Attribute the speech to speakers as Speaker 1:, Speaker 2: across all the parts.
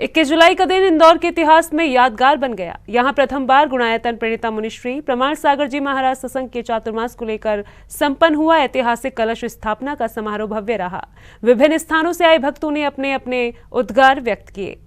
Speaker 1: 21 जुलाई का दिन इंदौर के इतिहास में यादगार बन गया। यहां प्रथम बार गुणायतन प्रणेता मुनिश्री प्रमाण सागर जी महाराज सत्संग के चातुर्मास को लेकर संपन्न हुआ ऐतिहासिक कलश स्थापना का समारोह भव्य रहा। विभिन्न स्थानों से आए भक्तों ने अपने अपने उद्गार व्यक्त किए।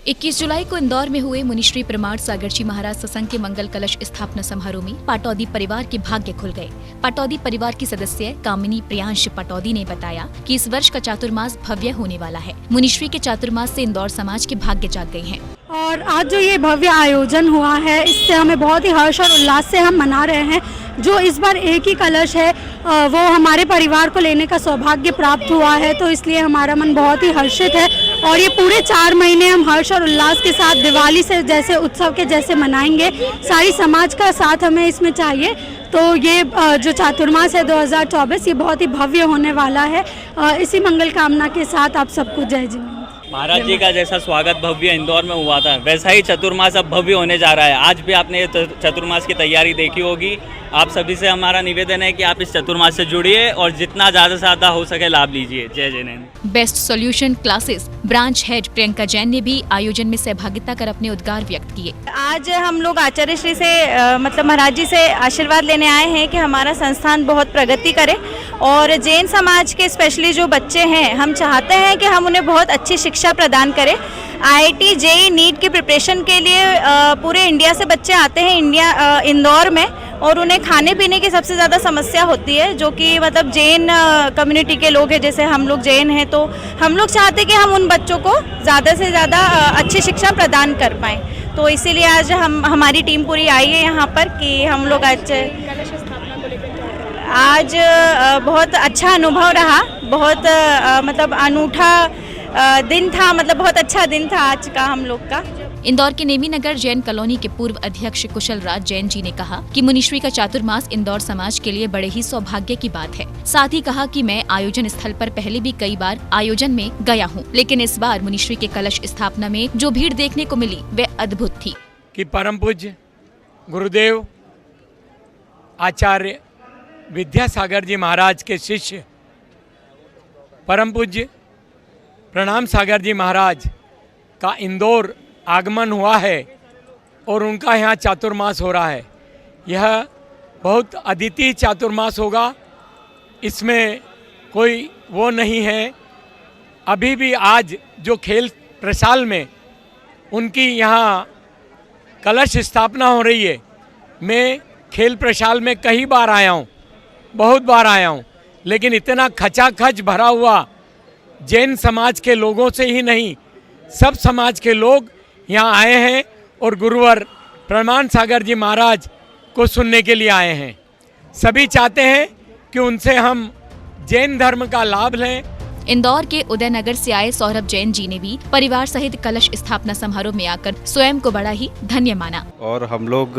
Speaker 2: 21 जुलाई को इंदौर में हुए मुनिश्री प्रमाण सागर जी महाराज सत्संग के मंगल कलश स्थापना समारोह में पाटौदी परिवार के भाग्य खुल गए। पाटौदी परिवार की सदस्य कामिनी प्रियांश पाटौदी ने बताया कि इस वर्ष का चातुर्मास भव्य होने वाला है। मुनिश्री के चातुर्मास से इंदौर समाज के भाग्य जाग गए हैं
Speaker 3: और आज जो ये भव्य आयोजन हुआ है, इससे हमें बहुत ही हर्ष और उल्लास से हम मना रहे हैं। जो इस बार एक ही कलश है वो हमारे परिवार को लेने का सौभाग्य प्राप्त हुआ है, तो इसलिए हमारा मन बहुत ही हर्षित है और ये पूरे 4 महीने हम हर्ष और उल्लास के साथ दिवाली से जैसे उत्सव के जैसे मनाएंगे। सारी समाज का साथ हमें इसमें चाहिए। तो ये जो चातुर्मास है 2024 ये बहुत ही भव्य होने वाला है। इसी मंगल कामना के साथ आप सबको जय जी।
Speaker 4: महाराज जी का जैसा स्वागत भव्य इंदौर में हुआ था, वैसा ही चतुर्मास अब भव्य होने जा रहा है। आज भी आपने चतुर्मास की तैयारी देखी होगी। आप सभी से हमारा निवेदन है कि आप इस चतुर्मास से जुड़िए और जितना ज़्यादा से ज़्यादा हो सके लाभ लीजिए। जय Jain.
Speaker 2: Best solution classes branch head Priyanka Jain ने भी आयोजन में सहभागिता कर अपने उद्गार व्यक्त किए।
Speaker 5: आज हम लोग आचार्य श्री से मतलब महाराज जी से आशीर्वाद लेने आए हैं कि हमारा संस्थान बहुत प्रगति करे और जैन समाज के स्पेशली जो बच्चे हैं, हम चाहते हैं कि हम उन्हें बहुत अच्छी शिक्षा प्रदान करें। IIT JEE नीट की प्रिपरेशन के लिए पूरे इंडिया से बच्चे आते हैं इंदौर में, और उन्हें खाने पीने की सबसे ज़्यादा समस्या होती है, जो कि मतलब जैन कम्युनिटी के लोग हैं, जैसे हम लोग जैन हैं, तो हम लोग चाहते हैं कि हम उन बच्चों को ज़्यादा से ज़्यादा अच्छी शिक्षा प्रदान कर पाएँ। तो इसीलिए आज हमारी टीम पूरी आई है यहाँ पर कि हम लोग आज बहुत अच्छा अनुभव रहा। बहुत मतलब अनूठा दिन था, मतलब बहुत अच्छा दिन था आज का हम लोग का।
Speaker 2: इंदौर के नेमी नगर जैन कॉलोनी के पूर्व अध्यक्ष कुशल राज जैन जी ने कहा कि मुनिश्री का चातुर्मास इंदौर समाज के लिए बड़े ही सौभाग्य की बात है। साथ ही कहा कि मैं आयोजन स्थल पर पहले भी कई बार आयोजन में गया हूँ, लेकिन इस बार मुनिश्री के कलश स्थापना में जो भीड़ देखने को मिली वह अद्भुत थी।
Speaker 6: कि परम पूज्य गुरुदेव आचार्य विद्यासागर जी महाराज के शिष्य परम पूज्य प्रणाम सागर जी महाराज का इंदौर आगमन हुआ है और उनका यहाँ चातुर्मास हो रहा है। यह बहुत अद्वितीय चातुर्मास होगा, इसमें कोई वो नहीं है। अभी भी आज जो खेल प्रशाल में उनकी यहाँ कलश स्थापना हो रही है, मैं खेल प्रशाल में कई बार आया हूँ, बहुत बार आया हूँ, लेकिन इतना खचाखच भरा हुआ जैन समाज के लोगों से ही नहीं, सब समाज के लोग यहाँ आए हैं और गुरुवर प्रमाण सागर जी महाराज को सुनने के लिए आए हैं। सभी चाहते हैं कि उनसे हम जैन धर्म का लाभ लें।
Speaker 2: इंदौर के उदयनगर से आए सौरभ जैन जी ने भी परिवार सहित कलश स्थापना समारोह में आकर स्वयं को बड़ा ही धन्य माना।
Speaker 7: और हम लोग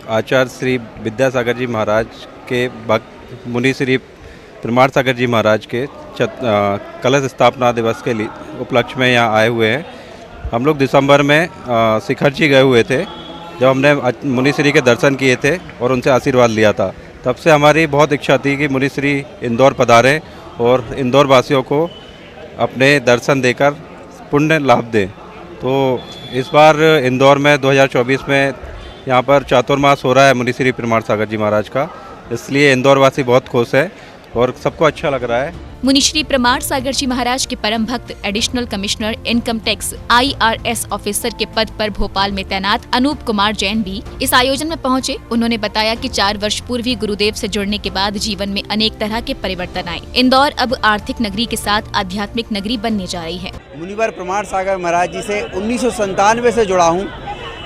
Speaker 7: आचार्य श्री विद्यासागर जी महाराज के भक्त मुनि श्री प्रमाण सागर जी महाराज के कलश स्थापना दिवस के लिए उपलक्ष्य में यहाँ आए हुए हैं। हम लोग दिसंबर में शिखर जी गए हुए थे, जब हमने मुनिश्री के दर्शन किए थे और उनसे आशीर्वाद लिया था। तब से हमारी बहुत इच्छा थी कि मुनिश्री इंदौर पधारें और इंदौर वासियों को अपने दर्शन देकर पुण्य लाभ दें। तो इस बार इंदौर में 2024 में यहाँ पर चातुर्मास हो रहा है मुनिश्री प्रमाण सागर जी महाराज का, इसलिए इंदौर वासी बहुत खुश है और सबको अच्छा लग रहा है।
Speaker 2: मुनिश्री प्रमाण सागर जी महाराज के परम भक्त additional commissioner income tax IRS officer के पद पर भोपाल में तैनात अनूप कुमार जैन भी इस आयोजन में पहुंचे। उन्होंने बताया कि 4 वर्ष पूर्व ही गुरुदेव से जुड़ने के बाद जीवन में अनेक तरह के परिवर्तन आए। इंदौर अब आर्थिक नगरी के साथ आध्यात्मिक नगरी बनने जा रही है।
Speaker 8: मुनिवर प्रमाण सागर महाराज जी से 1997 से जुड़ा हूँ।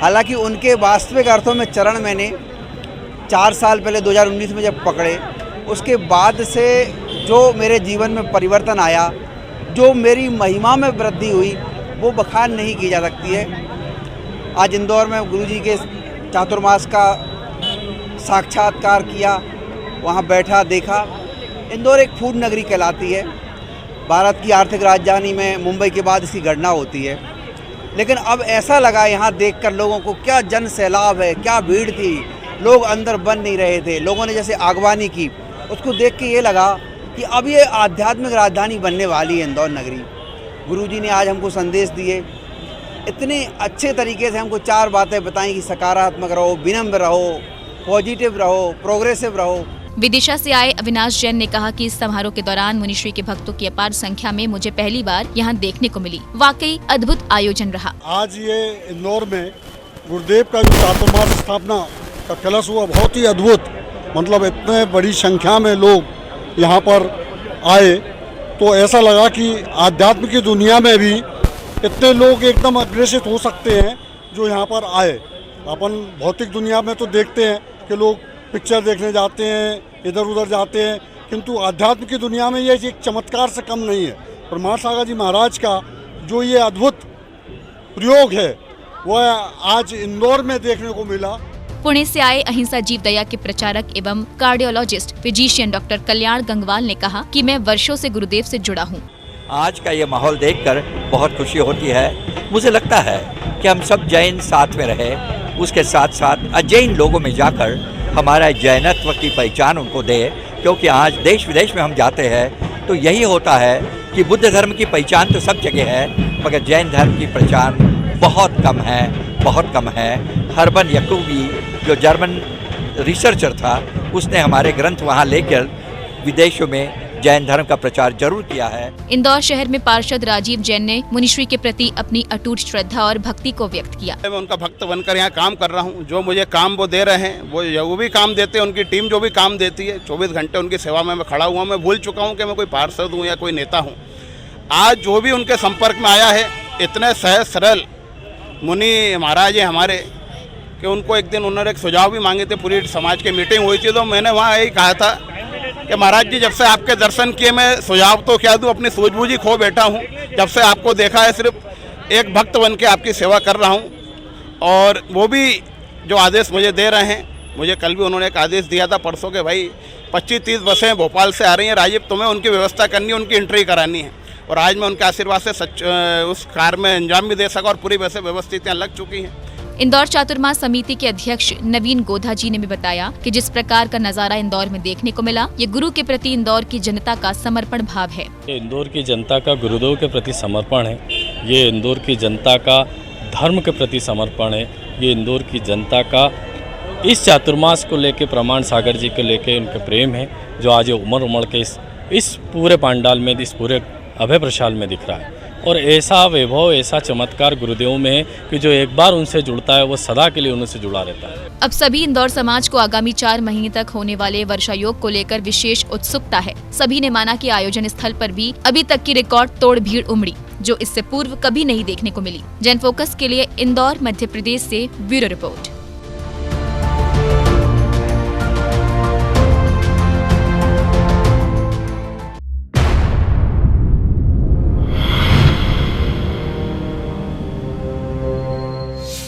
Speaker 8: हालांकि उनके वास्तविक अर्थों में चरण मैंने 4 साल पहले 2019 में जब पकड़े, उसके बाद से जो मेरे जीवन में परिवर्तन आया, जो मेरी महिमा में वृद्धि हुई, वो बखान नहीं की जा सकती है। आज इंदौर में गुरुजी के चातुर्मास का साक्षात्कार किया, वहाँ बैठा देखा। इंदौर एक फूड नगरी कहलाती है। भारत की आर्थिक राजधानी में मुंबई के बाद इसकी गणना होती है, लेकिन अब ऐसा लगा यहाँ देखकर लोगों को, क्या जन सैलाब है, क्या भीड़ थी, लोग अंदर बन नहीं रहे थे, लोगों ने जैसे आगवानी की। उसको देख के ये लगा कि अब ये आध्यात्मिक राजधानी बनने वाली है इंदौर नगरी। गुरुजी ने आज हमको संदेश दिए इतने अच्छे तरीके से हमको 4 बातें बताई कि सकारात्मक रहो, विनम्र रहो, पॉजिटिव रहो, प्रोग्रेसिव रहो।
Speaker 2: विदिशा से आए अविनाश जैन ने कहा कि इस समारोह के दौरान मुनिश्री के भक्तों की अपार संख्या में मुझे पहली बार यहाँ देखने को मिली। वाकई अद्भुत आयोजन रहा।
Speaker 9: आज ये इंदौर में गुरुदेव का जो चातुर्मास स्थापना का कलश हुआ, बहुत ही अद्भुत, मतलब इतने बड़ी संख्या में लोग यहाँ पर आए तो ऐसा लगा कि आध्यात्म की दुनिया में भी इतने लोग एकदम अग्रेसित हो सकते हैं जो यहाँ पर आए। अपन भौतिक दुनिया में तो देखते हैं कि लोग पिक्चर देखने जाते हैं, इधर उधर जाते हैं, किंतु आध्यात्म की दुनिया में ये एक चमत्कार से कम नहीं है। प्रमाण सागर जी महाराज का जो ये अद्भुत प्रयोग है वह आज इंदौर में देखने को मिला।
Speaker 2: पुणे से आए अहिंसा जीव दया के प्रचारक एवं कार्डियोलॉजिस्ट फिजिशियन डॉक्टर कल्याण गंगवाल ने कहा कि मैं वर्षों से गुरुदेव से जुड़ा हूँ।
Speaker 10: आज का ये माहौल देखकर बहुत खुशी होती है। मुझे लगता है कि हम सब जैन साथ में रहे, उसके साथ साथ अजैन लोगों में जाकर हमारा जैनत्व की पहचान उनको दे, क्योंकि आज देश विदेश में हम जाते हैं तो यही होता है कि बुद्ध धर्म की पहचान तो सब जगह है, मगर जैन धर्म की पहचान बहुत कम है, बहुत कम है। हर्बन याकूबी जो जर्मन रिसर्चर था, उसने हमारे ग्रंथ वहाँ लेकर विदेशों में जैन धर्म का प्रचार जरूर किया है।
Speaker 2: इंदौर शहर में पार्षद राजीव जैन ने मुनिश्री के प्रति अपनी अटूट श्रद्धा और भक्ति को व्यक्त किया।
Speaker 11: मैं उनका भक्त बनकर यहाँ काम कर रहा हूँ। जो मुझे काम वो दे रहे हैं वो भी काम देते हैं, उनकी टीम जो भी काम देती है, 24 घंटे उनकी सेवा में मैं खड़ा हुआ। मैं भूल चुका हूँ कि मैं कोई पार्षद हूँ या कोई नेता हूँ। आज जो भी उनके संपर्क में आया है, इतने सहज सरल मुनि महाराज है हमारे, कि उनको एक दिन उन्होंने एक सुझाव भी मांगे थे। पूरी समाज की मीटिंग हुई थी तो मैंने वहाँ यही कहा था कि महाराज जी, जब से आपके दर्शन किए मैं सुझाव तो क्या दूँ, अपनी सूझबूझ ही खो बैठा हूँ। जब से आपको देखा है सिर्फ एक भक्त बन के आपकी सेवा कर रहा हूँ। और वो भी जो आदेश मुझे दे रहे हैं, मुझे कल भी उन्होंने एक आदेश दिया था परसों के, भाई 25-30 बसें भोपाल से आ रही हैं राजीव, तुम्हें उनकी व्यवस्था करनी है, उनकी एंट्री करानी है। और आज मैं उनके आशीर्वाद से उस कार्य में अंजाम भी दे सका और पूरी बसें व्यवस्थित यहाँ लग चुकी हैं।
Speaker 2: इंदौर चातुर्मास समिति के अध्यक्ष नवीन गोधा जी ने भी बताया कि जिस प्रकार का नजारा इंदौर में देखने को मिला, ये गुरु के प्रति इंदौर की जनता का समर्पण भाव है।
Speaker 12: इंदौर की जनता का गुरुदेव के प्रति समर्पण है, ये इंदौर की जनता का धर्म के प्रति समर्पण है, ये इंदौर की जनता का इस चातुर्मास को लेके, प्रमाण सागर जी को लेके उनका प्रेम है, जो आज उमड़ उमड़ के इस पूरे पांडाल में, इस पूरे अभय प्रशाल में दिख रहा है। और ऐसा वैभव, ऐसा चमत्कार गुरुदेव में है कि जो एक बार उनसे जुड़ता है वो सदा के लिए उनसे जुड़ा रहता है।
Speaker 2: अब सभी इंदौर समाज को आगामी 4 महीने तक होने वाले वर्षा योग को लेकर विशेष उत्सुकता है। सभी ने माना कि आयोजन स्थल पर भी अभी तक की रिकॉर्ड तोड़ भीड़ उमड़ी, जो इससे पूर्व कभी नहीं देखने को मिली। जैन फोकस के लिए इंदौर, मध्य प्रदेश से ब्यूरो रिपोर्ट।